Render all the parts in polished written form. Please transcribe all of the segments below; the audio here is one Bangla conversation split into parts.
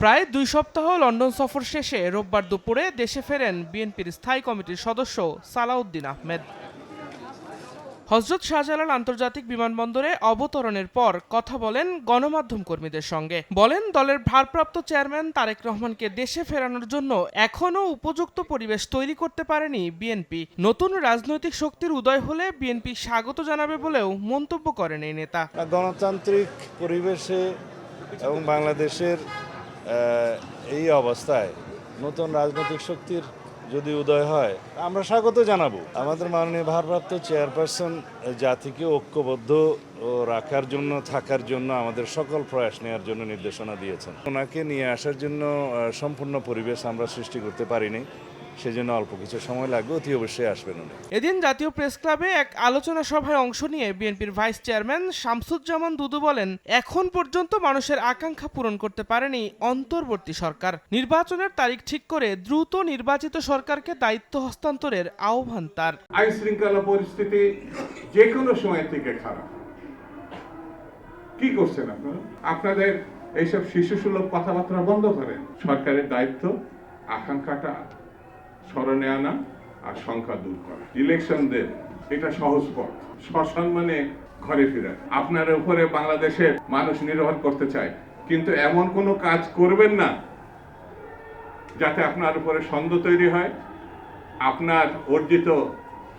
প্রায় 2 সপ্তাহ লন্ডন সফর শেষে রোববার দুপুরে দেশে ফেরেন বিএনপির স্থায়ী কমিটির সদস্য সালাউদ্দিন আহমেদ। হযরত শাহজালাল আন্তর্জাতিক বিমানবন্দরে অবতরণের পর কথা বলেন গণমাধ্যম কর্মীদের সঙ্গে। বলেন, দলের ভারপ্রাপ্ত চেয়ারম্যান তারেক রহমানকে দেশে ফেরানোর জন্য এখনও উপযুক্ত পরিবেশ তৈরি করতে পারেনি বিএনপি। নতুন রাজনৈতিক শক্তির উদয় হলে বিএনপি স্বাগত জানাবে বলেও মন্তব্য করেন এই নেতা। গণতান্ত্রিক পরিবেশে এবং বাংলাদেশের এই অবস্থায় নতুন রাজনৈতিক শক্তির যদি উদয় হয় আমরা স্বাগত জানাবো। আমাদের মাননীয় ভারপ্রাপ্ত চেয়ারপারসন জাতিকে ঐক্যবদ্ধ রাখার জন্য, থাকার জন্য আমাদের সকল প্রয়াস নেওয়ার জন্য নির্দেশনা দিয়েছেন। ওনাকে নিয়ে আসার জন্য সম্পূর্ণ পরিবেশ আমরা সৃষ্টি করতে পারিনি, সেজন্য অল্প কিছু সময় লাগবে, অতি অবশ্যই আসবেন উনি। এদিন জাতীয় প্রেস ক্লাবে এক আলোচনা সভায় অংশ নিয়ে বিএনপির ভাইস চেয়ারম্যান শামসুজ্জামান দুদু বলেন, এখন পর্যন্ত মানুষের আকাঙ্ক্ষা পূরণ করতে পারেনি অন্তর্বর্তী সরকার। নির্বাচনের তারিখ ঠিক করে দ্রুত নির্বাচিত সরকারকে দায়িত্ব হস্তান্তরের আহ্বান তার। আইন শৃঙ্খলা পরিস্থিতি যে কোনো সময় থেকে খারাপ। কি করছেন আপনারা? আপনাদের এইসব শিশুসুলভ কথাবার্তা বন্ধ করেন। সরকারের দায়িত্ব আকাঙ্ক্ষাটা স্মরণে আনা আর সংখ্যা দূর করা। ইলেকশন দেন, এটা সহজ পথ। সসম্মানে ঘরে ফেরা। আপনার উপরে বাংলাদেশের মানুষ নির্ভর করতে চায়, কিন্তু এমন কোনো কাজ করবেন না যাতে আপনার উপরে সন্দেহ তৈরি হয়, আপনার অর্জিত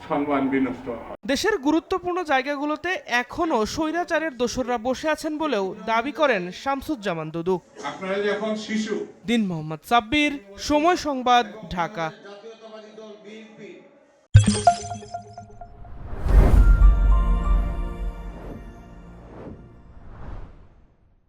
সম্মান বিনষ্ট হয়। দেশের গুরুত্বপূর্ণ জায়গাগুলোতে এখনও স্বৈরাচারের দোসররা বসে আছেন বলেও দাবি করেন শামসুজ্জামান দুদু। আপনারা যখন শিশু। দিন মোহাম্মদ সাব্বির, সময় সংবাদ, ঢাকা।